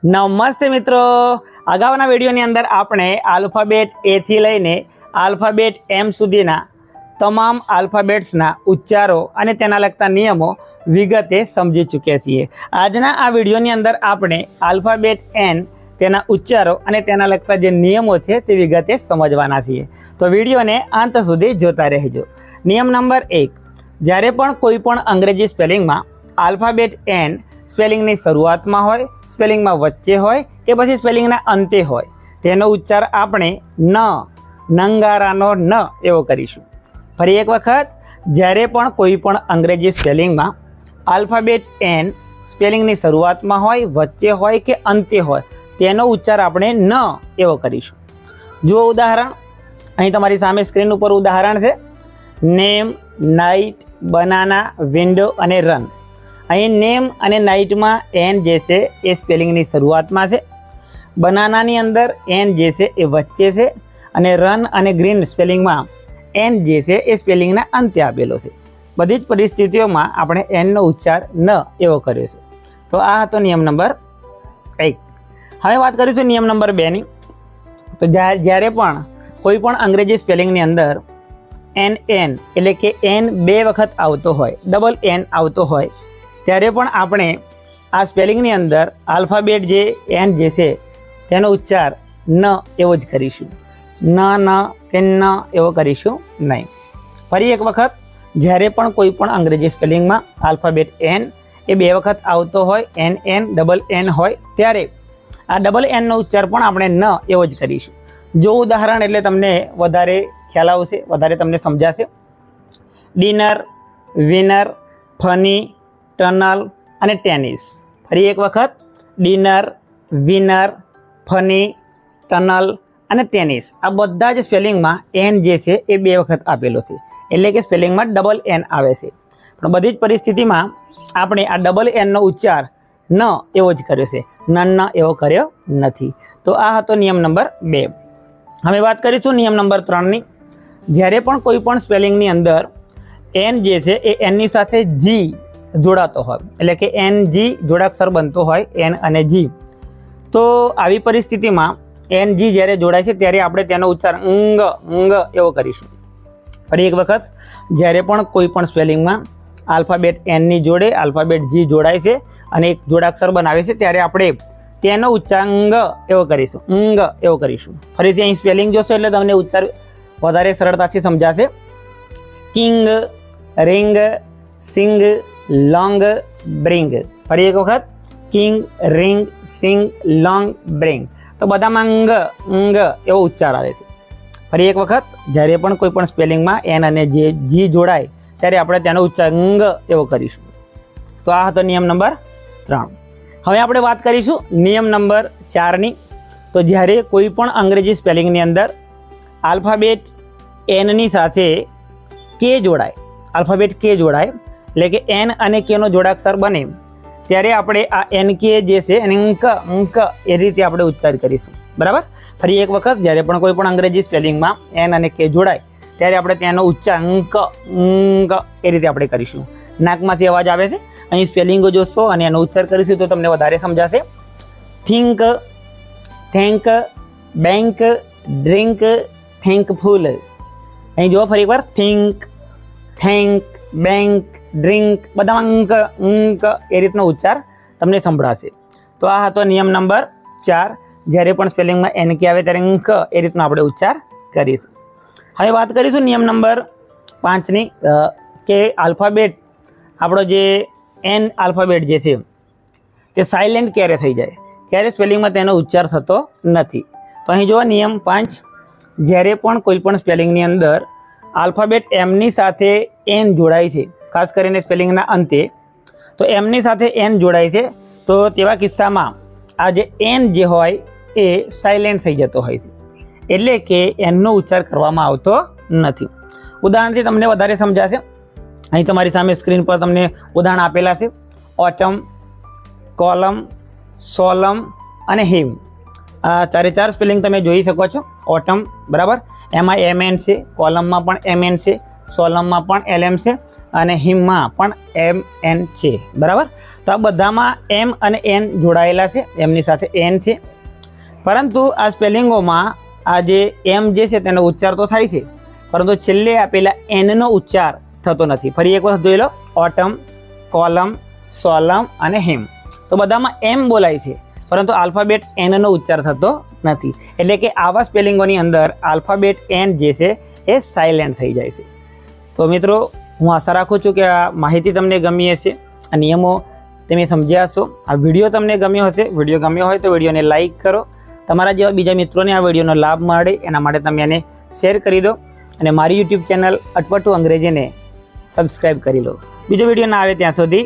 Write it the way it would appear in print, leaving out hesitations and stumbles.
નમસ્તે મિત્રો, અગાઉના વિડીયોની અંદર આપણે આલ્ફાબેટ એ થી લઈને આલ્ફાબેટ એમ સુધીના તમામ આલ્ફાબેટ્સના ઉચ્ચારો અને તેના લગતા નિયમો વિગતે સમજી ચૂક્યા છીએ। આજના આ વિડીયોની અંદર આપણે આલ્ફાબેટ એન, તેના ઉચ્ચારો અને તેના લગતા જે નિયમો છે તે વિગતે સમજવાના છીએ। તો વિડીયોને અંત સુધી જોતા રહેજો। નિયમ નંબર 1, જ્યારે પણ કોઈ પણ અંગ્રેજી સ્પેલિંગમાં આલ્ફાબેટ એન સ્પેલિંગની શરૂઆતમાં હોય, સ્પેલિંગમાં વચ્ચે હોય કે પછી સ્પેલિંગના અંતે હોય, તેનો ઉચ્ચાર આપણે નંગારાનો ન એવો કરીશું। ફરી એક વખત, જ્યારે પણ કોઈ પણ અંગ્રેજી સ્પેલિંગમાં આલ્ફાબેટ એન સ્પેલિંગની શરૂઆતમાં હોય, વચ્ચે હોય કે અંતે હોય, તેનો ઉચ્ચાર આપણે ન એવો કરીશું। જુઓ ઉદાહરણ, અહીં તમારી સામે સ્ક્રીન ઉપર ઉદાહરણ છે। નેમ, નાઇટ, બનાના, વિન્ડો અને રન। અહીં નેમ અને નાઇટમાં એન જે છે એ સ્પેલિંગની શરૂઆતમાં છે, બનાનાની અંદર એન જે છે એ વચ્ચે છે, અને રન અને ગ્રીન સ્પેલિંગમાં એન જે છે એ સ્પેલિંગના અંતે આપેલો છે। બધી જ પરિસ્થિતિઓમાં આપણે એનનો ઉચ્ચાર ન એવો કર્યો છે। તો આ હતો નિયમ નંબર 1। હવે વાત કરીશું નિયમ નંબર 2ની। તો જ્યારે પણ કોઈ પણ અંગ્રેજી સ્પેલિંગની અંદર એન એટલે કે એન 2 વખત આવતો હોય, ડબલ એન આવતો હોય, ત્યારે પણ આપણે આ સ્પેલિંગની અંદર આલ્ફાબેટ જે એન જે છે તેનો ઉચ્ચાર ન એવો જ કરીશું। ન કે ન એવો કરીશું નહીં। ફરી એક વખત, જ્યારે પણ કોઈ પણ અંગ્રેજી સ્પેલિંગમાં આલ્ફાબેટ એન એ 2 વખત આવતો હોય, એન ડબલ એન હોય, ત્યારે આ ડબલ એનનો ઉચ્ચાર પણ આપણે ન એવો જ કરીશું। જો ઉદાહરણ એટલે તમને વધારે ખ્યાલ આવશે, વધારે તમને સમજાશે। ડિનર, વિનર, ફની, ટનલ અને ટેનિસ। ફરી એક વખત, ડિનર, વિનર, ફની, ટનલ અને ટેનિસ, આ બધા જ સ્પેલિંગમાં એન જે છે એ 2 વખત આપેલો છે, એટલે કે સ્પેલિંગમાં ડબલ એન આવે છે। પણ બધી જ પરિસ્થિતિમાં આપણે આ ડબલ એનનો ઉચ્ચાર ન એવો જ કર્યો છે, ન એવો કર્યો નથી। તો આ હતો નિયમ નંબર 2। હવે વાત કરીશું નિયમ નંબર 3ની। જ્યારે પણ કોઈ પણ સ્પેલિંગની અંદર એન જે છે એ એનની સાથે જી જોડાતો હોય, એટલે કે એન જી જોડાક્ષર બનતો હોય, એન અને જી, તો આવી પરિસ્થિતિમાં એન જી જ્યારે જોડાય છે ત્યારે આપણે તેનો ઉચ્ચાર ંગ એવો કરીશું। ફરી એક વખત, જ્યારે પણ કોઈ પણ સ્પેલિંગમાં આલ્ફાબેટ એનની જોડે આલ્ફાબેટ જી જોડાય છે અને એક જોડાક્ષર બનાવે છે, ત્યારે આપણે તેનો ઉચ્ચાર ંગ એવો કરીશું, ંગ એવો કરીશું। ફરીથી અહીં સ્પેલિંગ જોશો એટલે તમને ઉચ્ચાર વધારે સરળતાથી સમજાશે। કિંગ, રિંગ, સિંગ, લોંગ, બ્રિંગ। ફરી એક વખત, કિંગ, રિંગ, સિંગ, લોંગ, બ્રિંગ। તો બધામાં ંગ એવો ઉચ્ચાર આવે છે। ફરી એક વખત, જ્યારે પણ કોઈ પણ સ્પેલિંગમાં એન અને જી જોડાય ત્યારે આપણે તેનો ઉચ્ચાર ંગ એવો કરીશું। તો આ હતો નિયમ નંબર 3। હવે આપણે વાત કરીશું નિયમ નંબર 4ની। તો જ્યારે કોઈ પણ અંગ્રેજી સ્પેલિંગની અંદર આલ્ફાબેટ એનની સાથે કે જોડાય, આલ્ફાબેટ કે જોડાય, એટલે કે એન અને કેનો જોડાક્ષર બને, ત્યારે આપણે આ એન કે જે છે એને અંક એ રીતે આપણે ઉચ્ચાર કરીશું, બરાબર। ફરી એક વખત, જ્યારે પણ કોઈ પણ અંગ્રેજી સ્પેલિંગમાં એન અને કે જોડાય ત્યારે આપણે તેનો ઉચ્ચાર ંક એ રીતે આપણે કરીશું। નાકમાંથી અવાજ આવે છે, અહીં સ્પેલિંગો જોશો અને એનો ઉચ્ચાર કરીશું તો તમને વધારે સમજાશે। Think, thank, bank, drink, thankful. અહીં જુઓ ફરી એકવાર, થિંક, થેન્ક, બેંક, ડ્રિંક, બધામાં ંક એ રીતનો ઉચ્ચાર તમને સંભળાશે। તો આ હતો નિયમ નંબર 4। જ્યારે પણ સ્પેલિંગમાં એન કે આવે ત્યારે ંક એ રીતનો આપણે ઉચ્ચાર કરીશું। હવે વાત કરીશું નિયમ નંબર 5ની, કે આલ્ફાબેટ આપણો જે એન આલ્ફાબેટ જે છે તે સાયલેન્ટ ક્યારે થઈ જાય, ક્યારે સ્પેલિંગમાં તેનો ઉચ્ચાર થતો નથી। તો અહીં જુઓ નિયમ 5, જ્યારે પણ કોઈ પણ સ્પેલિંગની અંદર આલ્ફાબેટ એમની સાથે એન જોડાય છે, ખાસ કરીને સ્પેલિંગના અંતે, તો એમની સાથે એન જોડાય છે, તો તેવા કિસ્સામાં આ જે એન જે હોય એ સાયલેન્ટ થઈ જતો હોય છે, એટલે કે એનનો ઉચ્ચાર કરવામાં આવતો નથી। ઉદાહરણથી તમને વધારે સમજાશે। અહીં તમારી સામે સ્ક્રીન પર તમને ઉદાહરણ આપેલા છે। ઓટમ, કોલમ, સોલમ અને હિમ, આ 4 સ્પેલિંગ તમે જોઈ શકો છો। ઓટમ, બરાબર, એમાં એમએન છે, કોલમમાં પણ એમએન છે, સોલમમાં પણ LM છે અને હિમમાં પણ MN છે, બરાબર. તો આ બધામાં M અને N જોડાયેલા છે, એમની સાથે N છે. પરંતુ આ સ્પેલિંગોમાં આ જે M જે છે તેનો ઉચ્ચાર તો થાય છે, પરંતુ છેલ્લે આપેલા N નો ઉચ્ચાર થતો નથી. ફરી એક વખત જોઈ લો, ઓટમ, કોલમ, સોલમ અને હિમ. તો બધામાં M બોલાય છે, પરંતુ આલ્ફાબેટ N નો ઉચ્ચાર થતો નથી. એટલે કે આવા સ્પેલિંગોની અંદર આલ્ફાબેટ N જે છે એ સાયલેન્ટ થઈ જાય છે. તો મિત્રો, હું આશા રાખું છું કે આ માહિતી તમને ગમી હશે, આ નિયમો તમે સમજ્યા હશો. આ વિડીયો તમને ગમ્યો હશે. વિડીયો ગમ્યો હોય તો વિડીયોને લાઇક કરો. તમારા જેવા બીજા મિત્રોને આ વિડીયોનો લાભ મળે એના માટે તમે એને શેર કરી દો અને મારી યુટ્યુબ ચેનલ અટપટું અંગ્રેજીને સબસ્ક્રાઈબ કરી લો. બીજો વિડીયો ના આવે ત્યાં સુધી